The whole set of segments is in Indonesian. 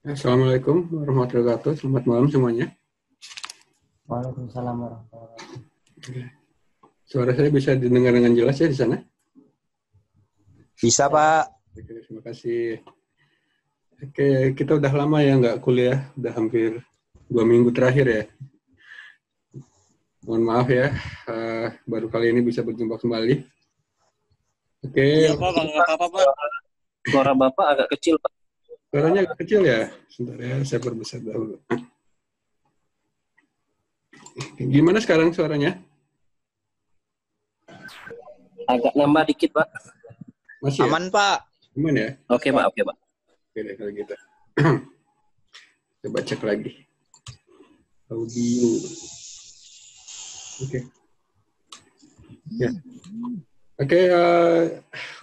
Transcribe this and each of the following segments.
Assalamualaikum warahmatullahi wabarakatuh. Selamat malam semuanya. Waalaikumsalam warahmatullahi wabarakatuh. Suara saya bisa didengar dengan jelas ya di sana? Bisa, Pak. Oke, terima kasih. Oke, kita udah lama ya nggak kuliah, udah hampir 2 minggu terakhir ya. Mohon maaf ya, baru kali ini bisa berjumpa kembali. Oke. Iya Pak, nggak apa-apa Pak. Suara Bapak agak kecil Pak. Suaranya agak kecil ya. Sebentar ya, saya perbesar dahulu. Gimana sekarang suaranya? Agak nambah dikit Pak. Masih Aman, Pak. Aman ya? Oke Pak, oke Pak. Oke deh kalau gitu. Coba cek lagi. Audio. Oke. Ya. Oke,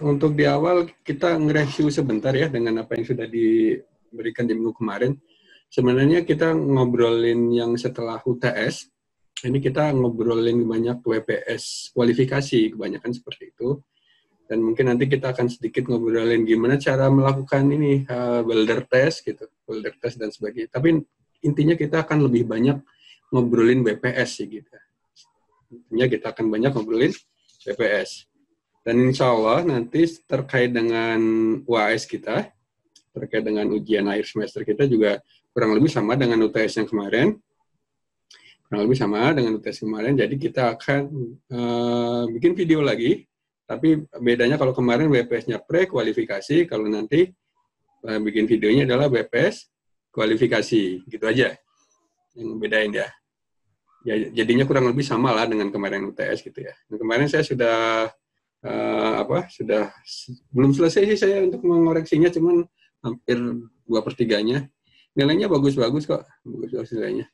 untuk di awal kita nge-review sebentar ya dengan apa yang sudah diberikan di minggu kemarin. Sebenarnya kita ngobrolin yang setelah UTS, ini kita ngobrolin banyak WPS kualifikasi, kebanyakan seperti itu. Dan mungkin nanti kita akan sedikit ngobrolin gimana cara melakukan ini, builder test gitu, builder test dan sebagainya. Tapi intinya kita akan lebih banyak ngobrolin WPS sih gitu. Intinya kita akan banyak ngobrolin WPS. Dan insya Allah nanti terkait dengan UAS kita, terkait dengan ujian akhir semester kita juga kurang lebih sama dengan UTS yang kemarin. Kurang lebih sama dengan UTS kemarin, jadi kita akan bikin video lagi, tapi bedanya kalau kemarin WPS-nya pre-kualifikasi, kalau nanti bikin videonya adalah WPS kualifikasi, gitu aja. Yang bedain ya. Jadinya kurang lebih sama lah dengan kemarin UTS gitu ya. Dan kemarin saya sudah belum selesai sih saya untuk mengoreksinya, cuman hampir 2/3-nya. Nilainya bagus-bagus kok, bagus nilainya.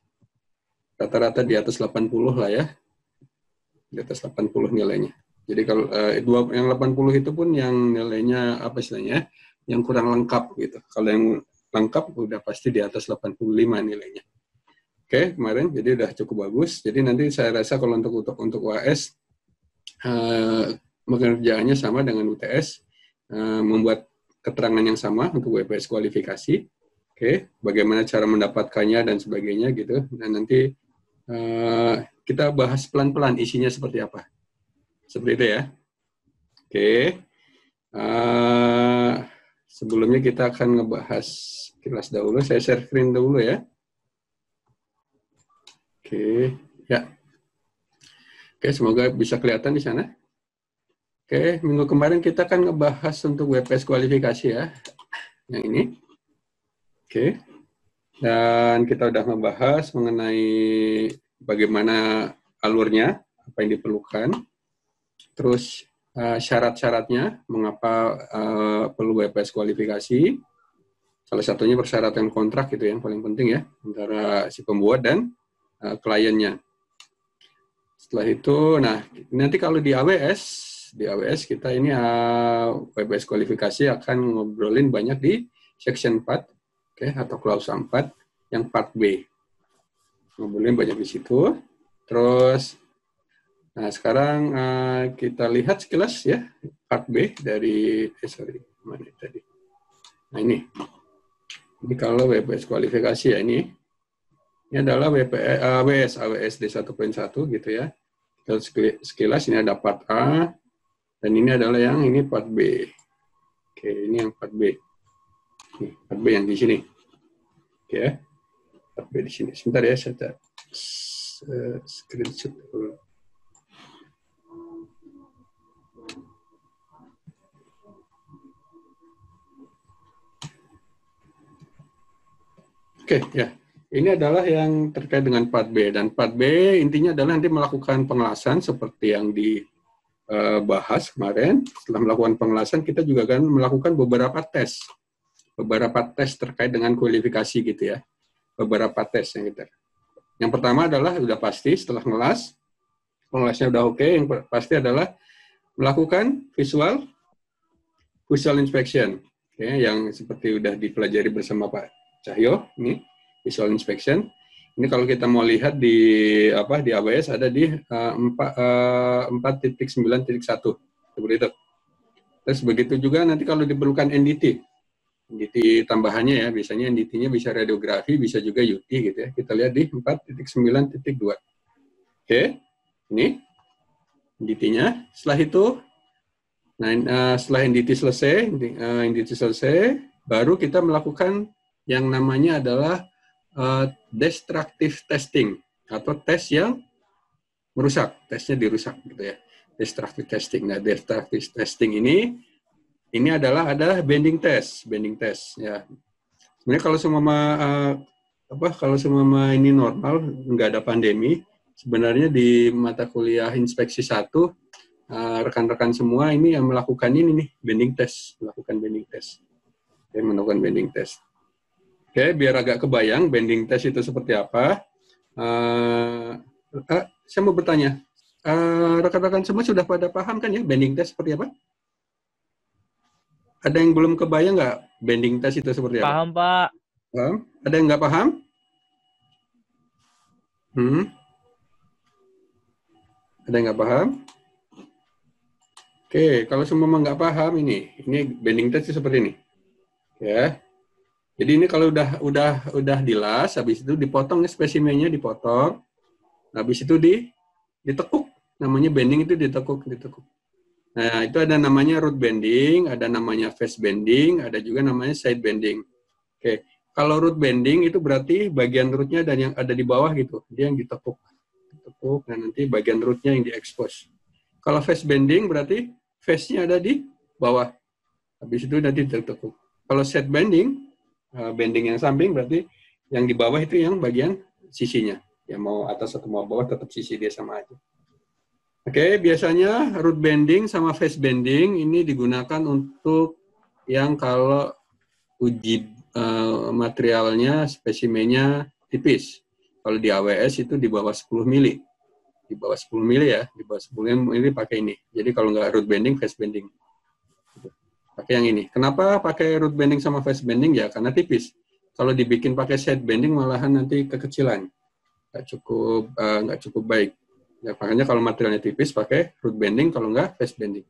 Rata-rata di atas 80 lah ya, di atas 80 nilainya. Jadi kalau yang 80 itu pun yang nilainya apa istilahnya, yang kurang lengkap gitu. Kalau yang lengkap udah pasti di atas 85 nilainya. Oke, kemarin jadi udah cukup bagus. Jadi nanti saya rasa kalau untuk UAS pekerjaannya sama dengan UTS, membuat keterangan yang sama untuk WPS kualifikasi. Oke, bagaimana cara mendapatkannya dan sebagainya gitu. Dan nanti kita bahas pelan-pelan isinya seperti apa. Seperti itu ya. Oke. Sebelumnya kita akan ngebahas kilas dahulu. Saya share screen dahulu ya. Oke, ya. Oke, semoga bisa kelihatan di sana. Oke, minggu kemarin kita akan ngebahas untuk WPS kualifikasi ya, yang ini. Oke, dan kita udah membahas mengenai bagaimana alurnya, apa yang diperlukan, terus syarat-syaratnya, mengapa perlu WPS kualifikasi. Salah satunya persyaratan kontrak gitu yang paling penting ya, antara si pembuat dan kliennya. Setelah itu, nah nanti kalau di AWS kita ini WPS kualifikasi akan ngobrolin banyak di section 4, atau klausa 4, yang part B. Ngobrolin banyak di situ. Terus, nah sekarang kita lihat sekilas ya, part B dari, mana tadi? Nah ini kalau WPS kualifikasi ya ini adalah AWS D1.1 gitu ya. Sekilas ini ada part A, dan ini adalah yang ini part B. Oke, ini yang part B. Nih, part B yang di sini. Oke, part B di sini. Sebentar ya, saya screenshot dulu. Oke, ya. Ini adalah yang terkait dengan part B. Dan part B intinya adalah nanti melakukan pengelasan seperti yang dibahas kemarin. Setelah melakukan pengelasan, kita juga akan melakukan beberapa tes. Beberapa tes terkait dengan kualifikasi gitu ya. Beberapa tes yang kita. Yang pertama adalah sudah pasti setelah ngelas, pengelasnya udah oke, yang pasti adalah melakukan visual inspection. Yang seperti udah dipelajari bersama Pak Cahyo, ini visual inspection. Ini kalau kita mau lihat di AWS ada di 4.9.1 seperti itu. Terus begitu juga nanti kalau diperlukan NDT. NDT tambahannya ya, biasanya NDT-nya bisa radiografi, bisa juga UT gitu ya. Kita lihat di 4.9.2. Oke, ini NDT-nya. Setelah itu, setelah NDT selesai, baru kita melakukan yang namanya adalah destructive testing atau tes yang merusak, tesnya dirusak gitu ya. Destructive testing. Nah, destructive testing ini adalah bending test ya. Sebenarnya kalau semua ini normal, nggak ada pandemi, sebenarnya di mata kuliah inspeksi 1 rekan-rekan semua ini yang melakukan ini nih, melakukan bending test. Oke, melakukan bending test. Oke, biar agak kebayang bending test itu seperti apa. Saya mau bertanya, rekan-rekan semua sudah pada paham kan ya bending test seperti apa? Ada yang belum kebayang nggak bending test itu seperti apa? Paham, Pak. Paham? Ada yang nggak paham? Ada yang nggak paham? Oke, kalau semua nggak paham ini bending test seperti ini, ya. Jadi ini kalau udah dilas, habis itu dipotong spesimennya, dipotong, habis itu ditekuk, namanya bending itu ditekuk. Nah, itu ada namanya root bending, ada namanya face bending, ada juga namanya side bending. Oke, kalau root bending itu berarti bagian rootnya dan yang ada di bawah gitu, dia yang ditekuk, dan nanti bagian rootnya yang diekspos. Kalau face bending berarti face-nya ada di bawah, habis itu nanti ditekuk. Kalau side bending, bending yang samping berarti yang di bawah itu yang bagian sisinya. Ya mau atas atau mau bawah tetap sisi dia sama aja. Oke, biasanya root bending sama face bending ini digunakan untuk yang kalau uji materialnya, spesimennya tipis. Kalau di AWS itu di bawah 10 mili. Di bawah 10 mili ya, di bawah 10 mili pakai ini. Jadi kalau nggak root bending, face bending. Pakai yang ini. Kenapa pakai root bending sama face bending? Ya karena tipis. Kalau dibikin pakai side bending malahan nanti kekecilan. Nggak cukup baik. Ya, makanya kalau materialnya tipis pakai root bending, kalau nggak face bending.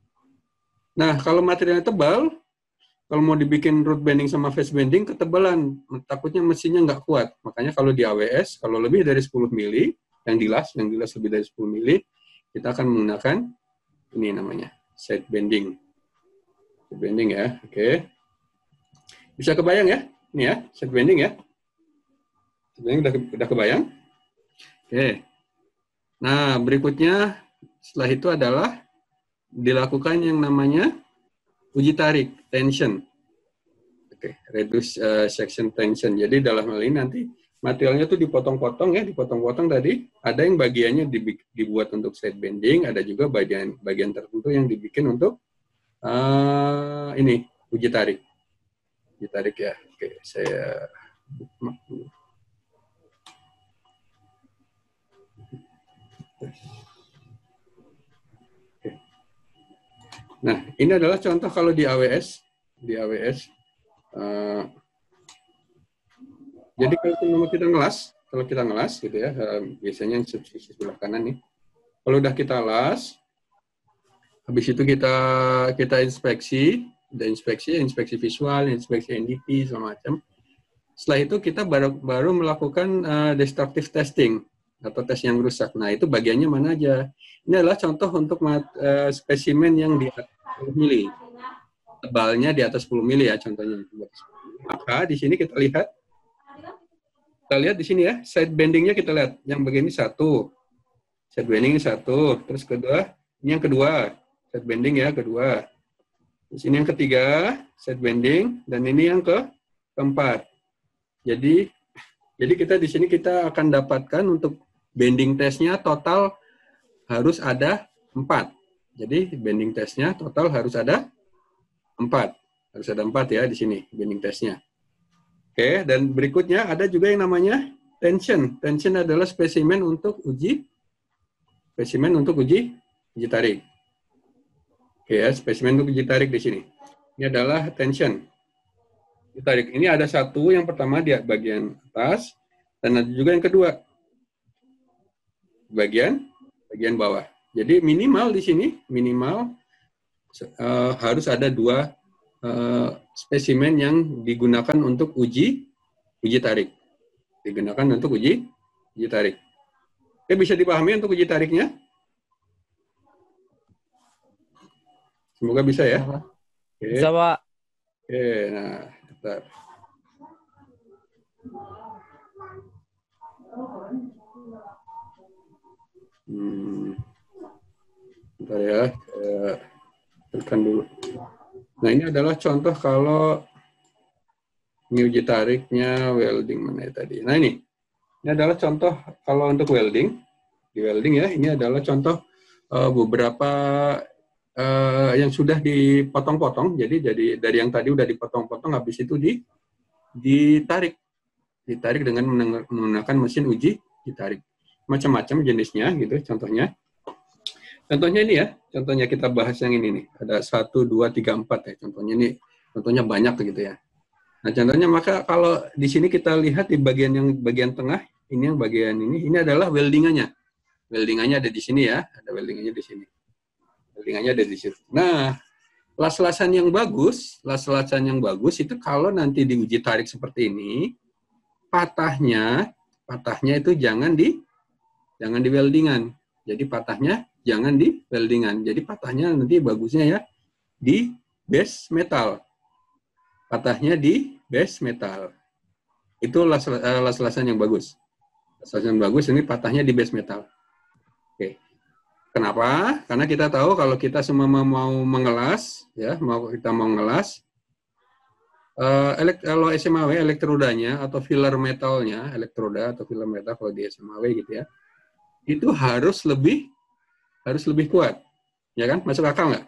Nah, kalau materialnya tebal, kalau mau dibikin root bending sama face bending, ketebalan. Takutnya mesinnya nggak kuat. Makanya kalau di AWS, kalau lebih dari 10 mili, yang dilas lebih dari 10 mili, kita akan menggunakan ini namanya, side bending. Side bending ya, oke. Bisa kebayang ya? Ini ya, side bending ya. Side bending udah kebayang? Oke. Nah, berikutnya setelah itu adalah dilakukan yang namanya uji tarik, tension. Oke, reduce section tension. Jadi dalam hal ini nanti materialnya tuh dipotong-potong ya, dipotong-potong tadi. Ada yang bagiannya dibuat untuk side bending, ada juga bagian tertentu yang dibikin untuk ini uji tarik. Uji tarik ya. Oke, saya bookmark dulu. Nah, ini adalah contoh kalau di AWS. Jadi kalau kita ngelas gitu ya, biasanya yang sisi sebelah kanan nih. Kalau udah kita las, habis itu kita inspeksi, inspeksi visual, inspeksi NDT, segala macam. Setelah itu kita baru melakukan destructive testing atau tes yang rusak. Nah, itu bagiannya mana aja? Ini adalah contoh untuk spesimen yang di atas 10 mili. Tebalnya di atas 10 mili ya contohnya. Maka di sini kita lihat di sini ya, side bendingnya kita lihat. Yang begini satu. Side bending ini satu. Terus ini yang kedua. Side bending ya, kedua. Terus ini yang ketiga, side bending. Dan ini yang keempat. Jadi kita di sini kita akan dapatkan untuk bending testnya total harus ada 4. Jadi bending testnya total harus ada 4. Harus ada 4 ya di sini bending testnya. Oke, dan berikutnya ada juga yang namanya tension. Tension adalah spesimen untuk uji tarik. Oke ya, spesimen untuk uji tarik di sini. Ini adalah tension. Tarik ini ada satu yang pertama di bagian atas dan ada juga yang kedua bagian bawah. Jadi minimal di sini harus ada 2 spesimen yang digunakan untuk uji tarik. Digunakan untuk uji tarik. Oke, bisa dipahami untuk uji tariknya? Semoga bisa ya. Oke. Bisa, Pak. Oke, nah, bentar. Bentar ya, tekan dulu. Nah, ini adalah contoh kalau ini uji tariknya welding mana ya tadi. Nah, ini adalah contoh kalau untuk welding. Di welding ya, ini adalah contoh beberapa yang sudah dipotong-potong. Jadi dari yang tadi udah dipotong-potong, habis itu ditarik dengan menggunakan mesin uji tarik. Macam-macam jenisnya gitu contohnya. Contohnya ini ya, contohnya kita bahas yang ini nih. Ada 1, 2, 3, 4 ya. Contohnya banyak gitu ya. Nah, contohnya maka kalau di sini kita lihat di bagian tengah, ini yang bagian ini adalah weldingannya. Weldingannya ada di sini ya, ada weldingannya di sini. Weldingannya ada di situ. Nah, las-lasan yang bagus itu kalau nanti diuji tarik seperti ini, patahnya itu jangan di weldingan. Jadi patahnya jangan di weldingan. Jadi patahnya nanti bagusnya ya di base metal. Patahnya di base metal. Itu las-lasan yang bagus. Las-lasan yang bagus ini patahnya di base metal. Oke. Kenapa? Karena kita tahu kalau kita semua mau mengelas, ya, kita mau ngelas, kalau SMAW elektrodanya atau filler metalnya, elektroda atau filler metal kalau di SMAW gitu ya, itu harus lebih kuat, ya kan? Masuk akal nggak?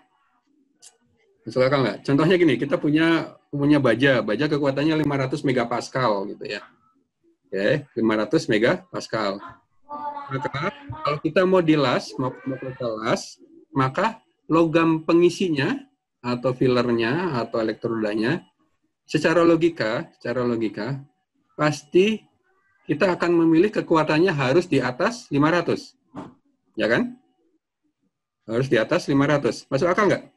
Masuk akal nggak? Contohnya gini, kita punya baja kekuatannya 500 megapascal gitu ya. Oke, 500 megapascal. Maka kalau kita mau dilas, mau kita las, maka logam pengisinya atau fillernya atau elektrodanya secara logika pasti kita akan memilih kekuatannya harus di atas 500. Ya kan? Harus di atas 500. Masuk akal nggak?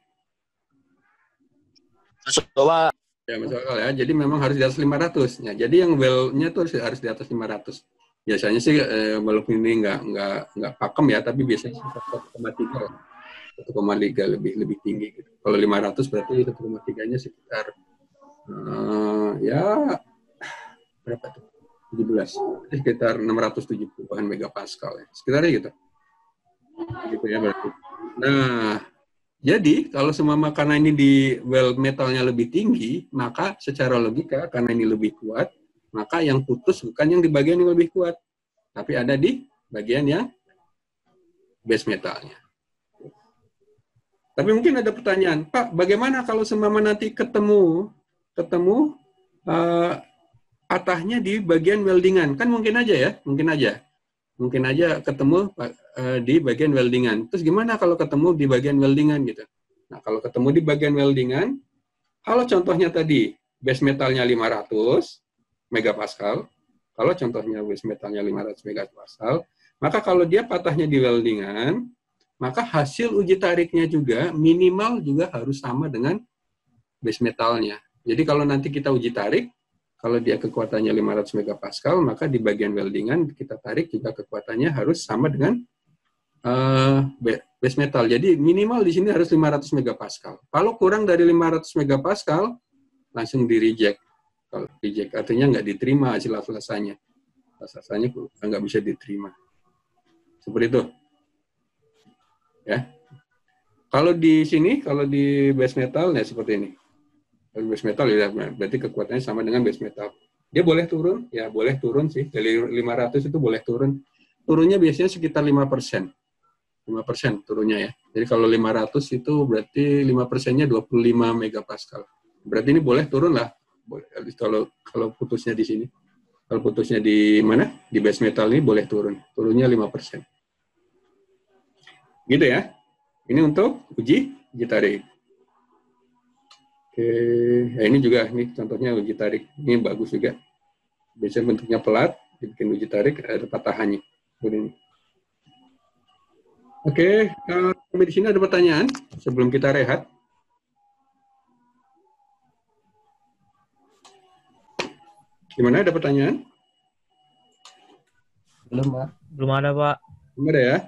Masuk, Pak. Ya, masuk akal ya. Jadi memang harus di atas 500. Ya, jadi yang well-nya tuh harus di atas 500. Biasanya sih walaupun ini nggak pakem ya, tapi biasanya 1,3 lah. 1,3 lebih tinggi gitu. Kalau 500 berarti 1,3-nya sekitar ya berapa tuh? 17. Sekitar 670 megapascal ya. Sekitarnya gitu. Gitu ya berarti. Nah, jadi kalau semua karena ini di weld metalnya lebih tinggi, maka secara logika karena ini lebih kuat, maka yang putus bukan yang di bagian yang lebih kuat, tapi ada di bagian yang base metalnya. Tapi mungkin ada pertanyaan, Pak, bagaimana kalau semua nanti ketemu patahnya di bagian weldingan? Kan mungkin aja ketemu di bagian weldingan. Terus gimana kalau ketemu di bagian weldingan gitu? Nah, kalau ketemu di bagian weldingan, kalau contohnya tadi base metalnya 500 megapascal, kalau contohnya base metalnya 500 megapascal, maka kalau dia patahnya di weldingan, maka hasil uji tariknya juga minimal juga harus sama dengan base metalnya. Jadi kalau nanti kita uji tarik, kalau dia kekuatannya 500 megapascal, maka di bagian weldingan kita tarik juga kekuatannya harus sama dengan base metal. Jadi minimal di sini harus 500 megapascal. Kalau kurang dari 500 megapascal, langsung di reject. Kalau reject artinya nggak diterima hasil las-lasannya. Las-lasannya nggak bisa diterima. Seperti itu. Ya. Kalau di sini, kalau di base metal, ya seperti ini. Kalau base metal ya berarti kekuatannya sama dengan base metal. Dia boleh turun? Ya boleh turun sih. Dari 500 itu boleh turun. Turunnya biasanya sekitar 5%. 5% turunnya ya. Jadi kalau 500 itu berarti 5%-nya 25 megapascal. Berarti ini boleh turun lah. Boleh. Kalau putusnya di sini. Kalau putusnya di mana? Di base metal ini boleh turun. Turunnya 5%. Gitu ya. Ini untuk uji tarik. Oke, ya ini juga ini contohnya uji tarik. Ini bagus juga. Biasanya bentuknya pelat, dibikin uji tarik ada patahannya. Ini. Oke, sampai di sini ada pertanyaan sebelum kita rehat. Gimana, ada pertanyaan? Belum, Pak. Belum ada, Pak. Belum ada ya?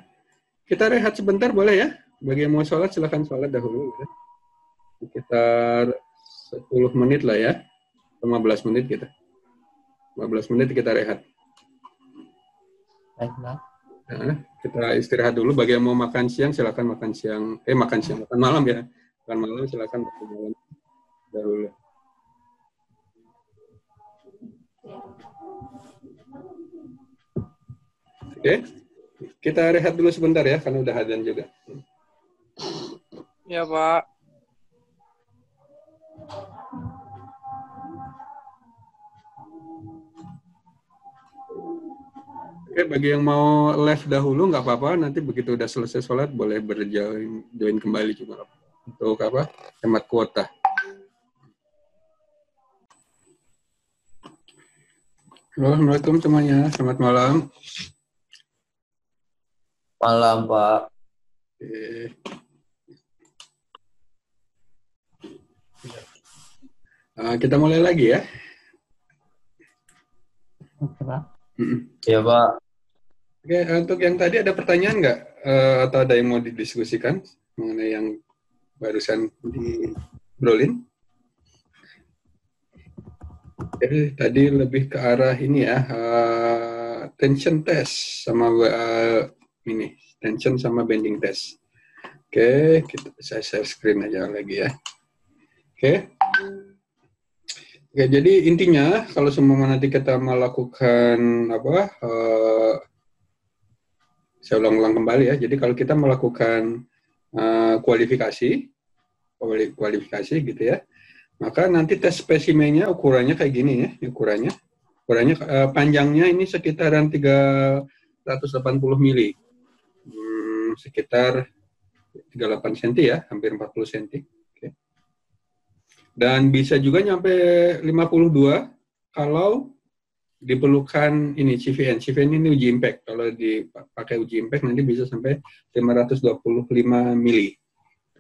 Kita rehat sebentar boleh ya? Bagi yang mau sholat, silakan sholat dahulu. Ya. Sekitar 10 menit lah ya. 15 menit kita. 15 menit kita rehat. Baik, Pak. Nah, kita istirahat dulu. Bagi yang mau makan siang, silakan makan siang. Makan malam ya. Makan malam, silakan makan malam dahulu. Oke, kita rehat dulu sebentar ya, karena udah adzan juga. Ya, Pak. Oke, bagi yang mau live dahulu nggak apa-apa, nanti begitu udah selesai sholat boleh join kembali juga untuk apa? Hemat kuota. Assalamualaikum semuanya, selamat malam. Malam, Pak. Oke. Kita mulai lagi ya. Oke, Pak. Ya, Pak. Oke, untuk yang tadi ada pertanyaan nggak? Atau ada yang mau didiskusikan mengenai yang barusan diobrolin? Jadi tadi lebih ke arah ini ya, tension test sama ini, tension sama bending test. Oke, saya share screen aja lagi ya. Oke. Oke, jadi intinya kalau semua nanti kita melakukan apa? Saya ulang-ulang kembali ya. Jadi kalau kita melakukan kualifikasi gitu ya, maka nanti tes spesimennya ukurannya kayak gini ya, ukurannya panjangnya ini sekitaran 380 mili, sekitar 38 cm ya, hampir 40 cm. Oke. Dan bisa juga nyampe 52 kalau diperlukan ini CVN ini uji impact. Kalau dipakai uji impact nanti bisa sampai 525 mili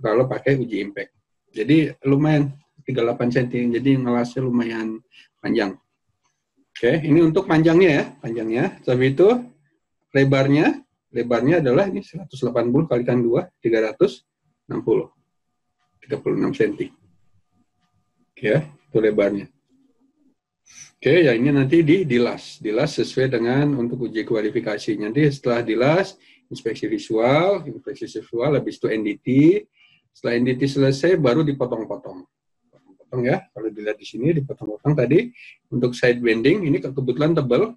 kalau pakai uji impact. Jadi lumayan 38 cm, jadi ngelasnya lumayan panjang. Oke, ini untuk panjangnya ya, panjangnya. Tapi itu lebarnya adalah ini 180 kalikan 2, 360. 36 cm. Oke, itu lebarnya. Oke, ya ini nanti dilas sesuai dengan untuk uji kualifikasi. Nanti setelah dilas, inspeksi visual, habis itu NDT. Setelah NDT selesai, baru dipotong-potong. Potong ya, kalau dilihat di sini dipotong-potong tadi. Untuk side bending, ini kebetulan tebal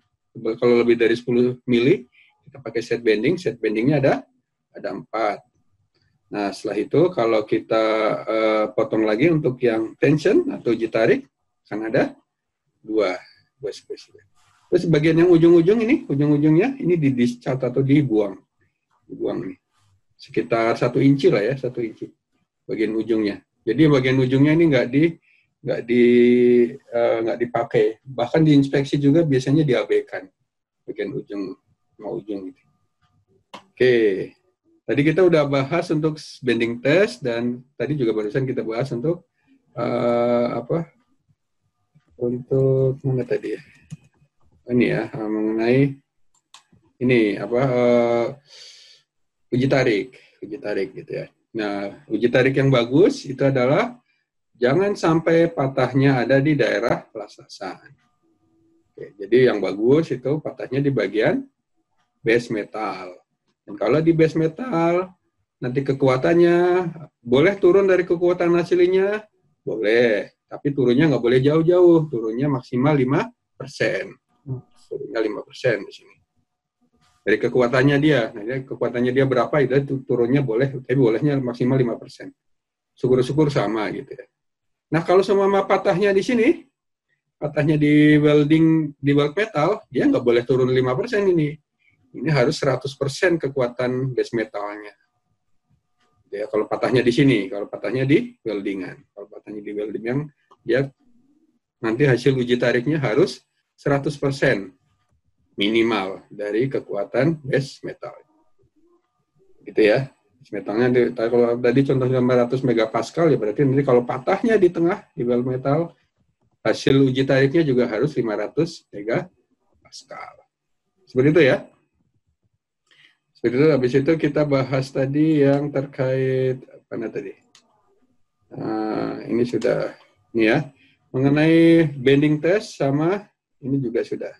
kalau lebih dari 10 mili, kita pakai side bending. Side bendingnya ada 4. Nah, setelah itu kalau kita potong lagi untuk yang tension atau uji tarik, kan ada dua spesimen. Terus bagian yang ujung-ujungnya ini dicat atau dibuang nih. Sekitar 1 inci lah ya, 1 inci bagian ujungnya. Jadi bagian ujungnya ini nggak dipakai. Bahkan diinspeksi juga biasanya diabaikan bagian ujung gitu. Oke. Tadi kita udah bahas untuk bending test dan tadi juga barusan kita bahas untuk untuk mana tadi ya? Ini ya, mengenai ini uji tarik gitu ya. Nah, uji tarik yang bagus itu adalah jangan sampai patahnya ada di daerah pelasasan. Oke, jadi yang bagus itu patahnya di bagian base metal. Dan kalau di base metal nanti kekuatannya boleh turun dari kekuatan aslinya, boleh. Tapi turunnya nggak boleh jauh-jauh, turunnya maksimal 5%. Turunnya 5% di sini. Dari kekuatannya dia, kekuatannya dia berapa, itu turunnya boleh, tapi bolehnya maksimal 5%. Syukur-syukur sama gitu ya. Nah, kalau semua patahnya di sini, patahnya di weld metal, dia nggak boleh turun 5% ini. Ini harus 100% kekuatan base metalnya. Ya, kalau patahnya di sini, kalau patahnya di weldingan. Kalau patahnya di weldingan, dia nanti hasil uji tariknya harus 100% minimal dari kekuatan base metal. Gitu ya. Base metalnya, kalau tadi contohnya 500 megapascal, ya berarti nanti kalau patahnya di tengah, di weld metal, hasil uji tariknya juga harus 500 megapascal. Seperti itu ya. Seperti itu. Habis itu kita bahas tadi yang terkait apa tadi? Ini sudah, ini ya, mengenai bending test sama ini juga sudah.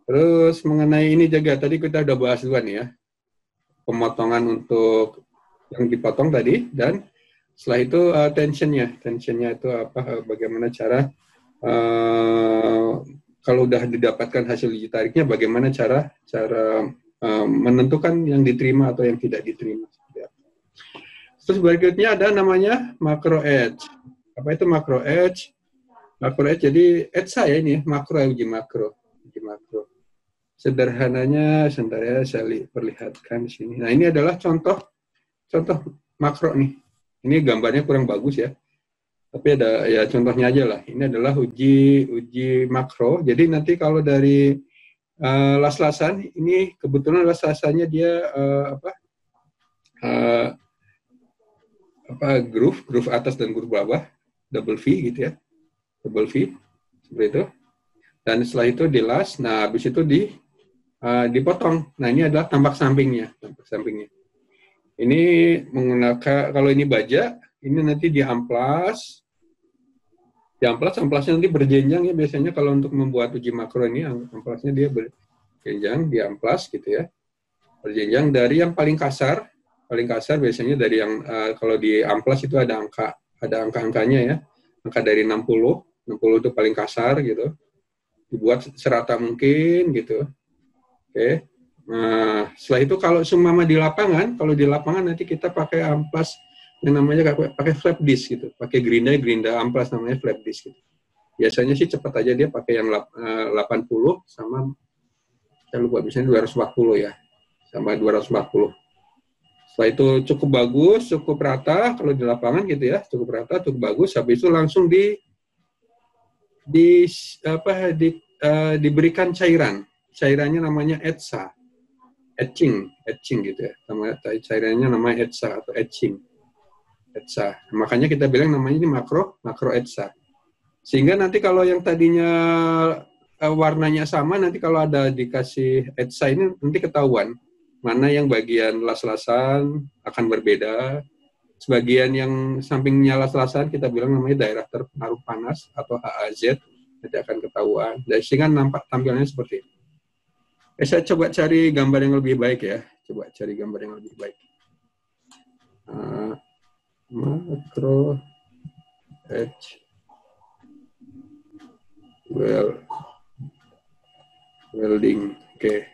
Terus mengenai ini juga tadi kita udah bahas duluan ya, pemotongan untuk yang dipotong tadi, dan setelah itu tensionnya itu apa, bagaimana cara kalau udah didapatkan hasil uji tariknya, bagaimana cara menentukan yang diterima atau yang tidak diterima. Terus berikutnya ada namanya macro edge. Apa itu macro edge? Macro edge jadi EDSA ya ini, makro, uji makro. Sederhananya, sebentar ya saya perlihatkan di sini. Nah ini adalah contoh makro nih. Ini gambarnya kurang bagus ya. Tapi ada ya contohnya aja lah. Ini adalah uji makro. Jadi nanti kalau dari las-lasan, ini kebetulan las-lasannya dia groove atas dan groove bawah, double V gitu ya, double V seperti itu. Dan setelah itu dilas, nah habis itu dipotong. Nah ini adalah tampak sampingnya. Ini menggunakan, kalau ini baja, ini nanti diamplas. Amplasnya nanti berjenjang ya, biasanya kalau untuk membuat uji makro ini amplasnya dia berjenjang, diamplas gitu ya, berjenjang dari yang paling kasar biasanya dari yang kalau di amplas itu ada angka-angkanya ya, angka dari 60 itu paling kasar gitu, dibuat serata mungkin gitu. Oke. Nah, setelah itu kalau seumpama di lapangan nanti kita pakai amplas yang namanya pakai flap disk gitu, pakai gerinda amplas namanya flap disk gitu. Biasanya sih cepat aja dia pakai yang 80 sama saya lupa biasanya 240 ya, sama 240. Setelah itu cukup bagus, cukup rata kalau di lapangan gitu ya, cukup rata, cukup bagus. Habis itu langsung diberikan cairannya namanya EDSA, etching gitu ya. Cairannya namanya EDSA atau etching. Makanya kita bilang namanya ini makro EDSA. Sehingga nanti kalau yang tadinya warnanya sama, nanti kalau ada dikasih EDSA ini nanti ketahuan mana yang bagian las-lasan akan berbeda. Sebagian yang sampingnya las-lasan kita bilang namanya daerah terpengaruh panas atau HAZ, nanti akan ketahuan. Dan sehingga nampak tampilannya seperti ini. Saya coba cari gambar yang lebih baik ya. Macro edge welding. Oke.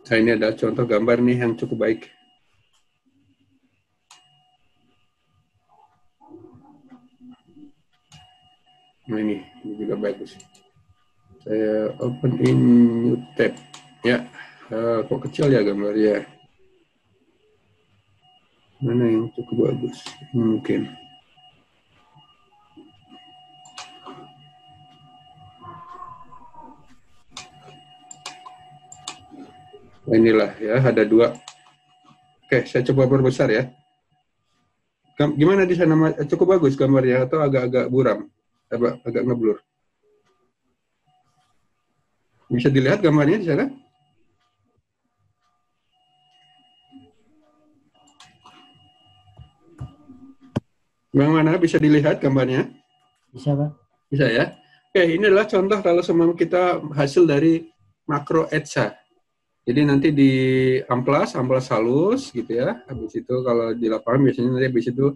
Nah, ini ada contoh gambar nih yang cukup baik. Nah ini juga bagus. Saya open in new tab. Ya, kok kecil ya gambarnya. Mana yang cukup bagus? Mungkin. Inilah ya, ada dua. Oke, saya coba perbesar ya. Gimana di sana? Cukup bagus gambarnya atau agak-agak buram? Agak ngeblur. Bisa dilihat gambarnya di sana? Bagaimana bisa dilihat gambarnya? Bisa, Pak. Bisa ya. Oke, ini adalah contoh kalau semua kita hasil dari makro EDSA. Jadi nanti di amplas halus gitu ya. Habis itu kalau di lapangan biasanya nanti habis itu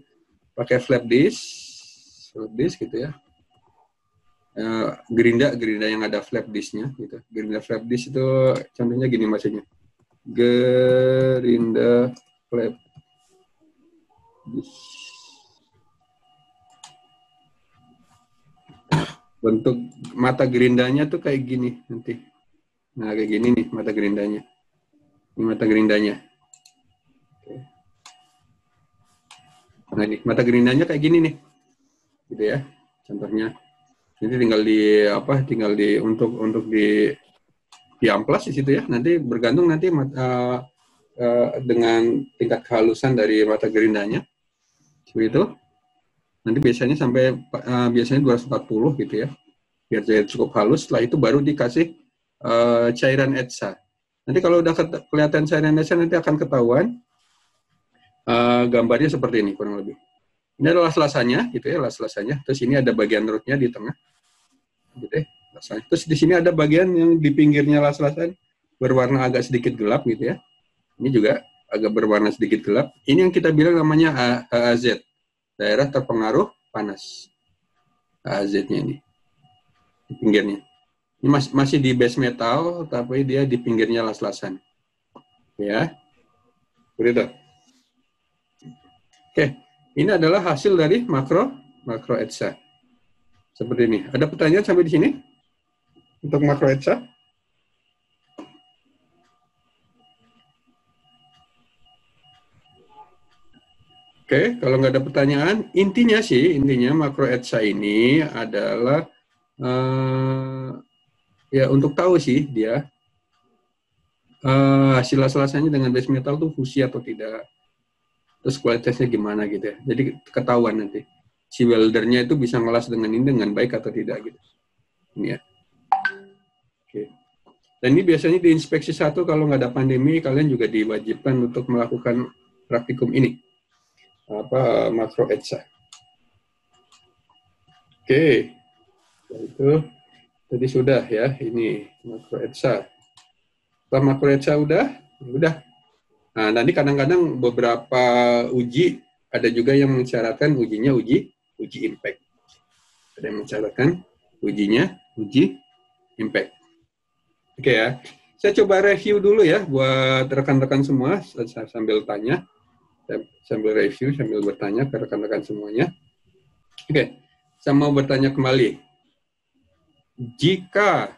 pakai flap disk gitu ya. Gerinda yang ada flap disknya gitu. Gerinda flap disk itu contohnya gini maksudnya. Gerinda flap disk. Bentuk mata gerindanya tuh kayak gini nanti. Nah, kayak gini nih mata gerindanya. Ini mata gerindanya. Oke. Nah, ini mata gerindanya kayak gini nih. Gitu ya. Contohnya. Ini tinggal di untuk di amplas di situ ya. Nanti bergantung nanti dengan tingkat kehalusan dari mata gerindanya. Seperti itu. Nanti biasanya sampai biasanya 240 gitu ya. Biar jadi cukup halus, setelah itu baru dikasih cairan ETSA. Nanti kalau udah kelihatan cairan ETSA nanti akan ketahuan gambarnya seperti ini kurang lebih. Ini adalah las-lasanya gitu ya, las-lasanya. Terus ini ada bagian rootnya di tengah. Gitu ya. Terus di sini ada bagian yang di pinggirnya las-lasan berwarna agak sedikit gelap gitu ya. Ini juga agak berwarna sedikit gelap. Ini yang kita bilang namanya AAZ, daerah terpengaruh panas. AAZ-nya ini di pinggirnya. Ini masih di base metal, tapi dia di pinggirnya las-lasan. Ya, begitu. Oke, ini adalah hasil dari makro ETSA. Seperti ini. Ada pertanyaan sampai di sini untuk makro ETSA? Oke, kalau nggak ada pertanyaan, intinya makro ETSA ini adalah ya untuk tahu sih dia hasil las-lasannya dengan base metal tuh fusi atau tidak, terus kualitasnya gimana gitu ya. Jadi ketahuan nanti si weldernya itu bisa ngelas dengan ini dengan baik atau tidak gitu. Ini ya. Oke. Dan ini biasanya di inspeksi 1 kalau nggak ada pandemi, kalian juga diwajibkan untuk melakukan praktikum ini, makro ETSA. Oke, itu tadi sudah ya, ini makro ETSA. Setelah makro ETSA udah, ya udah. Nah, nanti kadang-kadang beberapa uji ada juga yang mensyaratkan ujinya uji impact. Ada yang mensyaratkan ujinya uji impact. Oke ya. Saya coba review dulu ya buat rekan-rekan semua, saya sambil tanya, sambil review, sambil bertanya ke rekan-rekan semuanya. Oke, saya mau bertanya kembali. Jika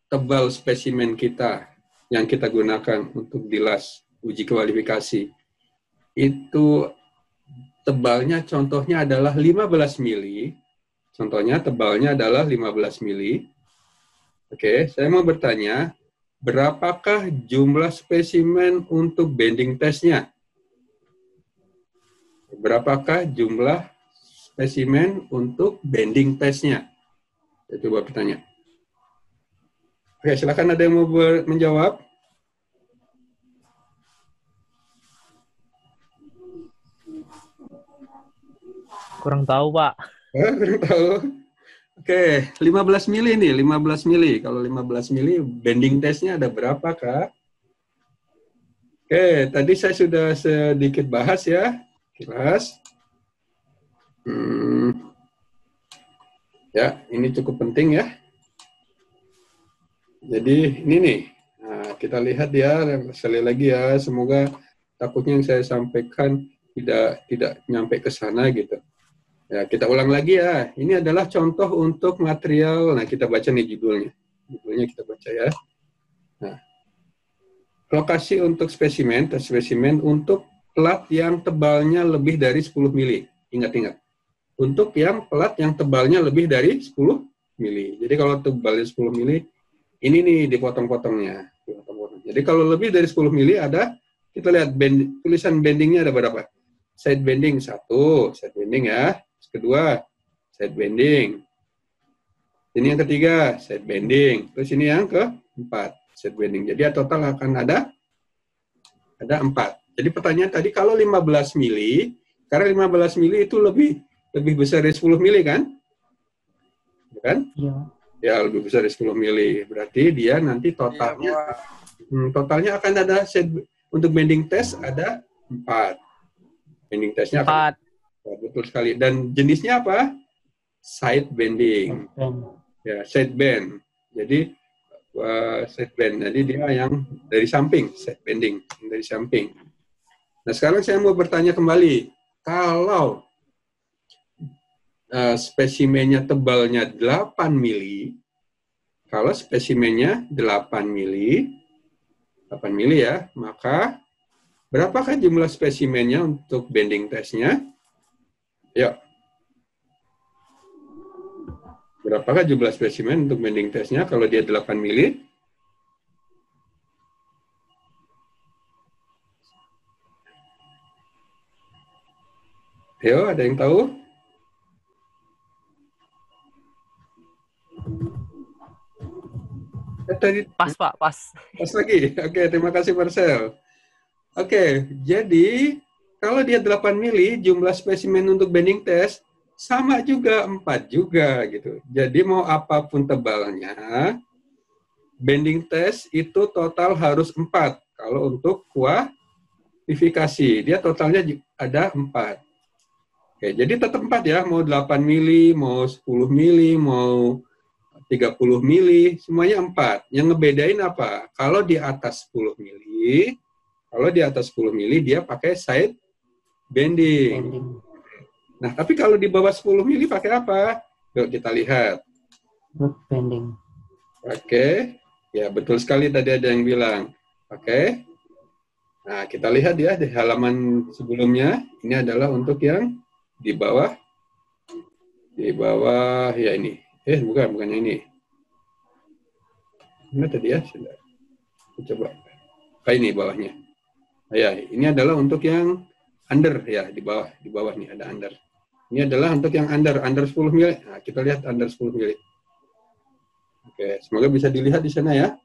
tebal spesimen kita yang kita gunakan untuk dilas uji kualifikasi itu tebalnya contohnya adalah 15 mili, contohnya tebalnya adalah 15 mili. Oke, saya mau bertanya, berapakah jumlah spesimen untuk bending testnya? Berapakah jumlah spesimen untuk bending testnya? Saya coba bertanya. Oke, silakan ada yang mau menjawab. Kurang tahu, Pak. Kurang tahu. Oke, 15 mili nih, 15 mili. Kalau 15 mili, bending testnya ada berapa, Kak? Oke, tadi saya sudah sedikit bahas ya, kilas. Ya, ini cukup penting ya. Jadi ini nih, nah, kita lihat ya, sekali lagi ya, semoga takutnya yang saya sampaikan tidak nyampe ke sana gitu. Ya, kita ulang lagi ya. Ini adalah contoh untuk material. Nah, kita baca nih judulnya. Judulnya kita baca ya. Nah, lokasi untuk spesimen untuk plat yang tebalnya lebih dari 10 mili. Ingat-ingat. Untuk yang plat yang tebalnya lebih dari 10 mili. Jadi kalau tebalnya 10 mili, ini nih dipotong-potongnya. Jadi kalau lebih dari 10 mili ada, kita lihat tulisan bendingnya ada berapa. Side bending 1, side bending ya. Kedua, side bending. Ini yang ketiga, side bending. Terus ini yang keempat, side bending. Jadi total akan ada 4. Jadi pertanyaan tadi, kalau 15 mili, karena 15 mili itu lebih besar dari 10 mili kan? Kan? Iya. Ya, lebih besar dari 10 mili. Berarti dia nanti totalnya, totalnya akan ada, untuk bending test ada 4. Bending testnya 4. Ya, betul sekali. Dan jenisnya apa? Side bending. Ya, side bend. Jadi side bend. Jadi dia yang dari samping, side bending, dari samping. Nah, sekarang saya mau bertanya kembali. Kalau spesimennya tebalnya 8 mili, kalau spesimennya 8 mili ya, maka berapakah jumlah spesimennya untuk bending testnya? Ya. Berapakah jumlah spesimen untuk bending testnya kalau dia 8 mili? Ayo, ada yang tahu? tadi Pas, Pak, pas. pas lagi. Oke, terima kasih Marcel. Oke, jadi kalau dia 8 mili, jumlah spesimen untuk bending test sama juga 4 juga gitu. Jadi mau apapun tebalnya, bending test itu total harus 4. Kalau untuk kuantifikasi, dia totalnya ada 4. Oke, jadi tetap 4 ya, mau 8 mili, mau 10 mili, mau 30 mili, semuanya 4. Yang ngebedain apa? Kalau di atas 10 mili, dia pakai side bending. Nah, tapi kalau di bawah 10 mili pakai apa? Yuk kita lihat. Root bending. Oke, ya betul sekali tadi ada yang bilang. Oke. Nah, kita lihat ya di halaman sebelumnya, ini adalah untuk yang di bawah ya ini. Bukan yang ini. Mana tadi ya? Sudah. Coba. Ini bawahnya. Ya, ini adalah untuk yang under ya, di bawah nih ada under. Ini adalah untuk yang under 10 mili. Nah, kita lihat under 10 mili. Oke, semoga bisa dilihat di sana ya.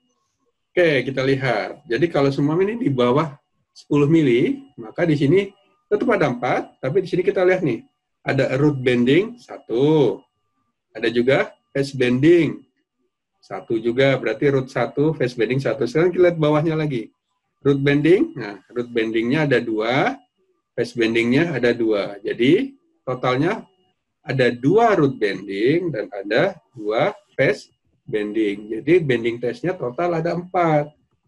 Oke, kita lihat. Jadi kalau semua ini di bawah 10 mili, maka di sini tetap ada 4, tapi di sini kita lihat nih, ada root bending 1. Ada juga phase bending 1 juga, berarti root 1, phase bending 1. Sekarang kita lihat bawahnya lagi. Root bending, nah root bendingnya ada 2, phase bendingnya ada 2. Jadi totalnya ada 2 root bending dan ada 2 phase bending. Jadi bending testnya total ada 4.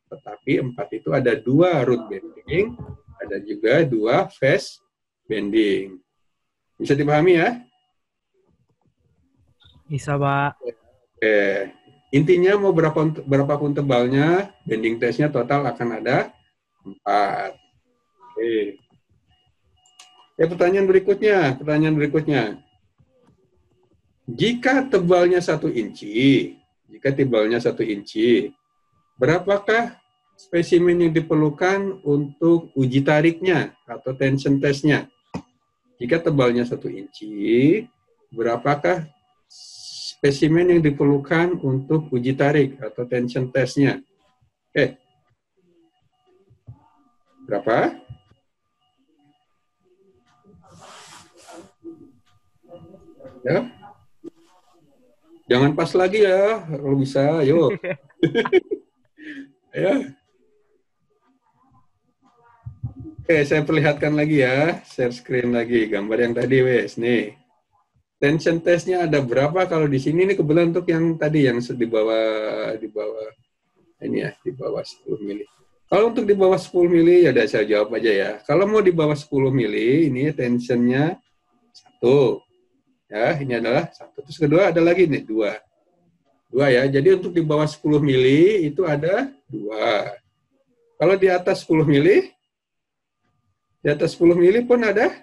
Tetapi 4 itu ada 2 root bending, ada juga 2 phase bending. Bisa dipahami ya? Bisa, Pak. Oke. Intinya mau berapapun tebalnya, bending testnya total akan ada 4. Oke. Pertanyaan berikutnya. Jika tebalnya 1 inci, berapakah spesimen yang diperlukan untuk uji tariknya atau tension testnya? Jika tebalnya 1 inci, berapakah spesimen yang diperlukan untuk uji tarik atau tension testnya? Oke. Berapa? Ya. Jangan pas lagi ya, kalau bisa, ayo. Ya. Oke, saya perlihatkan lagi ya, share screen lagi, gambar yang tadi wes nih. Tension testnya ada berapa? Kalau di sini ini kebetulan untuk yang tadi yang di bawah ini ya, di bawah 10 mili. Kalau untuk di bawah 10 mili ya udah saya jawab aja ya. Kalau mau di bawah 10 mili ini tensionnya 1. Ya, ini adalah 1. Terus kedua ada lagi nih 2. 2 ya. Jadi untuk di bawah 10 mili itu ada 2. Kalau di atas 10 mili, di atas 10 mili pun ada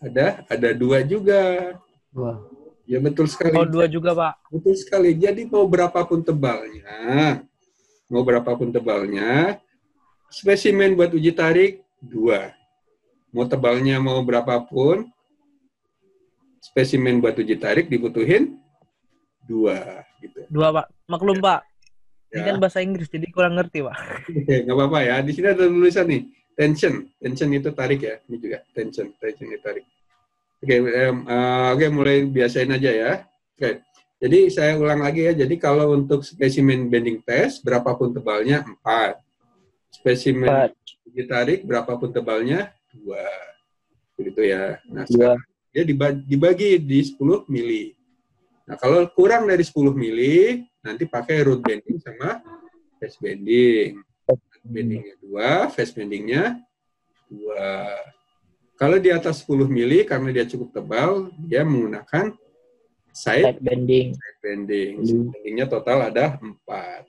2 juga. 2. Ya betul sekali. Oh, 2 juga, Pak. Betul sekali. Jadi mau berapapun tebalnya, spesimen buat uji tarik 2. Mau tebalnya mau berapapun, spesimen buat uji tarik dibutuhin 2. Gitu. 2, Pak. Maklum, Pak. Ini Ya. kan bahasa Inggris, jadi kurang ngerti, Pak. Oke, nggak apa-apa ya. Di sini ada tulisan nih, tension itu tarik ya. Ini juga tension itu tarik. Oke, mulai biasain aja ya. Oke, jadi saya ulang lagi ya. Jadi kalau untuk spesimen bending test, berapapun tebalnya 4. Spesimen uji tarik, berapapun tebalnya 2. Begitu ya. Nah, sekarang dia dibagi di 10 mili. Nah, kalau kurang dari 10 mili, nanti pakai root bending sama phase bending. Bendingnya 2, phase bendingnya 2. Kalau di atas 10 mili, karena dia cukup tebal, dia menggunakan side bending. Bendingnya total ada 4.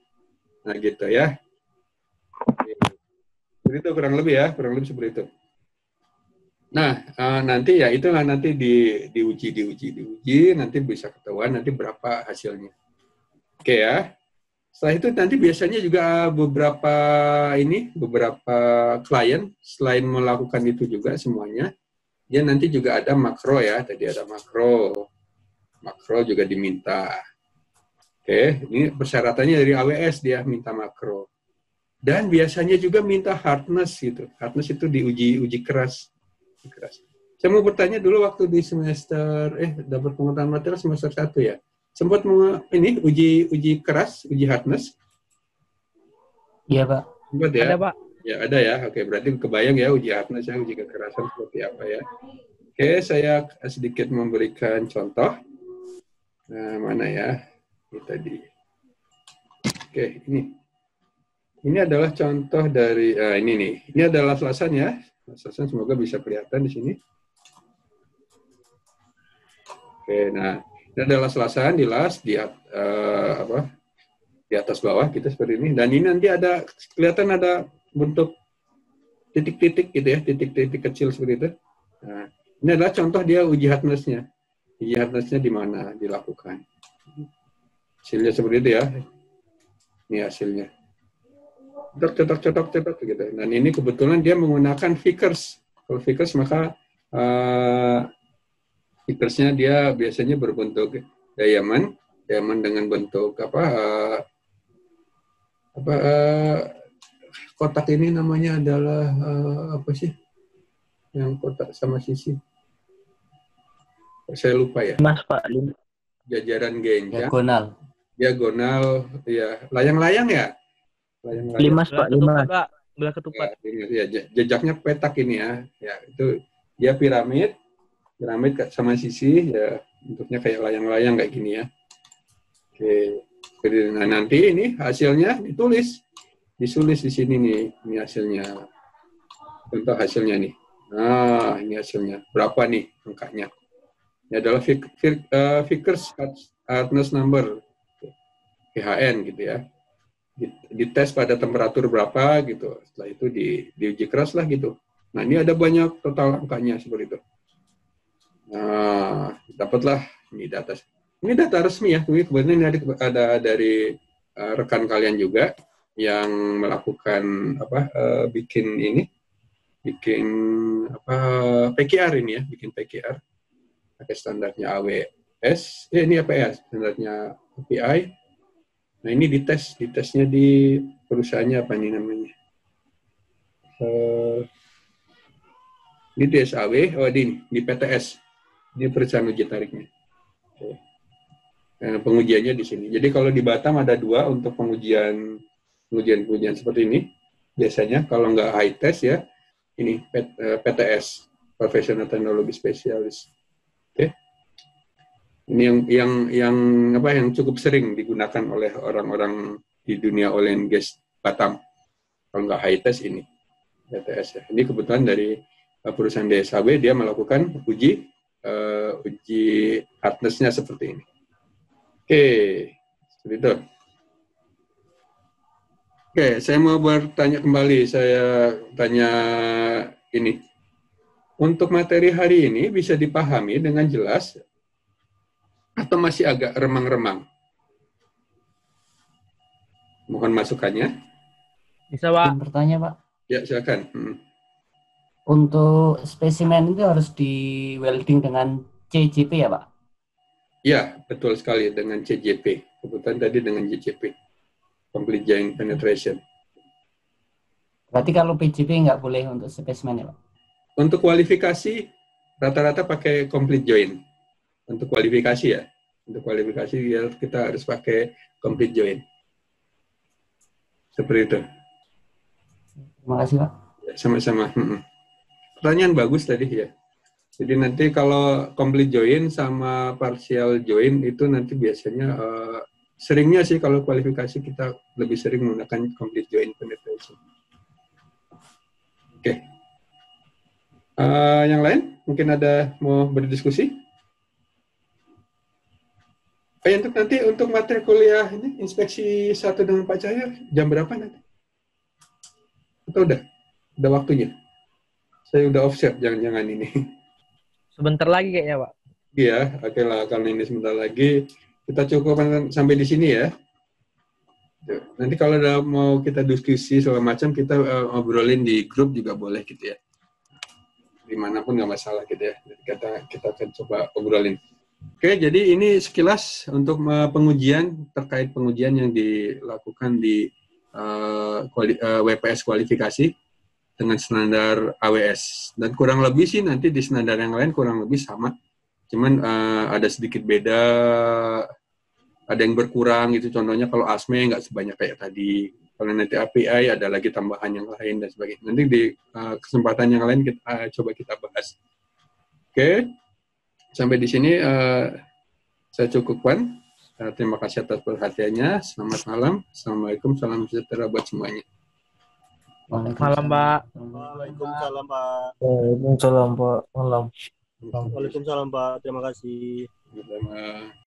Nah, gitu ya. Seperti itu kurang lebih seperti itu. Nah, nanti ya itulah nanti diuji, nanti bisa ketahuan nanti berapa hasilnya. Oke ya. Setelah itu nanti biasanya juga beberapa klien selain melakukan itu juga semuanya, dia nanti juga ada makro ya. Tadi ada makro juga diminta. Oke, ini persyaratannya dari AWS dia minta makro. Dan biasanya juga minta hardness gitu. Hardness itu uji keras. Saya mau bertanya dulu waktu di semester dapat pengetahuan material semester 1 ya. Sempat uji keras, uji hardness? Iya, Pak. Sempat ya? Ada, Pak. Ya, ada ya. Oke, berarti kebayang ya uji hardness ya, uji kekerasan seperti apa ya. Oke, saya sedikit memberikan contoh. Nah, mana ya? Ini tadi. Oke, ini. Ini adalah contoh dari ini nih. Ini adalah Atlasan ya. Atlasan semoga bisa kelihatan di sini. Oke, nah ini adalah Atlasan di las di di atas bawah kita seperti ini. Dan ini nanti kelihatan ada bentuk titik-titik gitu ya, titik-titik kecil seperti itu. Nah, ini adalah contoh dia uji hardness-nya. Uji hardness-nya di mana dilakukan. Hasilnya seperti itu ya. Ini hasilnya. Cetok gitu. Dan ini kebetulan dia menggunakan Vickers. Kalau Vickers maka Vickersnya dia biasanya berbentuk diamond dengan bentuk kotak ini namanya adalah apa sih? Yang kotak sama sisi. Saya lupa ya. Mas, Pak. Jajaran genjang. Diagonal, ya. Layang-layang ya? Layang-layang. Limas, Pak. Limas. Belah ketupat. Ya, jejaknya petak ini ya. Ya, itu dia piramid sama sisi, ya. Bentuknya kayak layang-layang kayak gini ya. Oke. Nah, nanti ini hasilnya ditulis. Disulis di sini nih. Ini hasilnya. Contoh hasilnya nih. Nah, ini hasilnya. Berapa nih angkanya? Ini adalah Vickers hardness number. PHN gitu ya, dites pada temperatur berapa gitu, setelah itu diuji keras lah gitu. Nah ini ada banyak total angkanya seperti itu. Nah dapatlah ini data resmi ya. Kebetulan ini ada dari rekan kalian juga yang melakukan bikin PKR ini ya, bikin PKR pakai standarnya AWS. Ini apa ya standarnya API. Nah ini ditesnya di perusahaannya apa nih namanya? Di DSAW, di PTS, di perusahaan uji tariknya. Nah, pengujiannya di sini. Jadi kalau di Batam ada 2 untuk pengujian seperti ini. Biasanya kalau nggak high test ya, ini PTS, Professional Teknologi Spesialis. Oke. Ini yang cukup sering digunakan oleh orang-orang di dunia oil and gas Batam. Kalau nggak high test ini PTS ya. Ini kebetulan dari perusahaan DSAW dia melakukan uji hardness-nya seperti ini. Oke, seperti itu. Oke, saya mau bertanya kembali. Saya tanya ini. Untuk materi hari ini bisa dipahami dengan jelas atau masih agak remang-remang? Mohon masukannya. Bisa, Pak. Bertanya, Pak. Ya, silakan. Untuk spesimen itu harus di welding dengan CJP ya, Pak? Ya, betul sekali dengan CJP. Kebetulan tadi dengan CJP. Complete Joint Penetration. Berarti kalau PJP nggak boleh untuk spesimen ya, Pak? Untuk kualifikasi, rata-rata pakai complete joint. Untuk kualifikasi ya. Untuk kualifikasi ya kita harus pakai complete joint. Seperti itu. Terima kasih, Pak. Ya, sama-sama. Pertanyaan bagus tadi ya. Jadi nanti kalau complete joint sama partial joint itu nanti biasanya seringnya sih kalau kualifikasi kita lebih sering menggunakan complete joint penetration. Oke. Yang lain mungkin ada mau berdiskusi? Untuk materi kuliah ini inspeksi 1 dengan Pak Cahyo jam berapa nanti? Atau udah waktunya? Saya udah offset jangan-jangan ini. Sebentar lagi kayaknya, Pak. Iya, oke lah kalau ini sebentar lagi kita cukupkan sampai di sini ya. Nanti kalau udah mau kita diskusi segala macam kita ngobrolin di grup juga boleh gitu ya. Dimanapun nggak masalah gitu ya. Jadi kita akan coba obrolin. Oke, jadi ini sekilas untuk pengujian terkait pengujian yang dilakukan di WPS kualifikasi dengan standar AWS. Dan kurang lebih sih nanti di standar yang lain kurang lebih sama. Cuman ada sedikit beda, ada yang berkurang gitu. Contohnya kalau ASME nggak sebanyak kayak tadi. Kalau nanti API ada lagi tambahan yang lain dan sebagainya. Nanti di kesempatan yang lain kita coba kita bahas. Oke, sampai di sini saya cukupkan. Terima kasih atas perhatiannya. Selamat malam. Assalamualaikum. Salam sejahtera buat semuanya. Malam, Pak. Waalaikumsalam, Pak. Waalaikumsalam, Pak. Malam. Waalaikumsalam, Pak. Terima kasih. Selamat.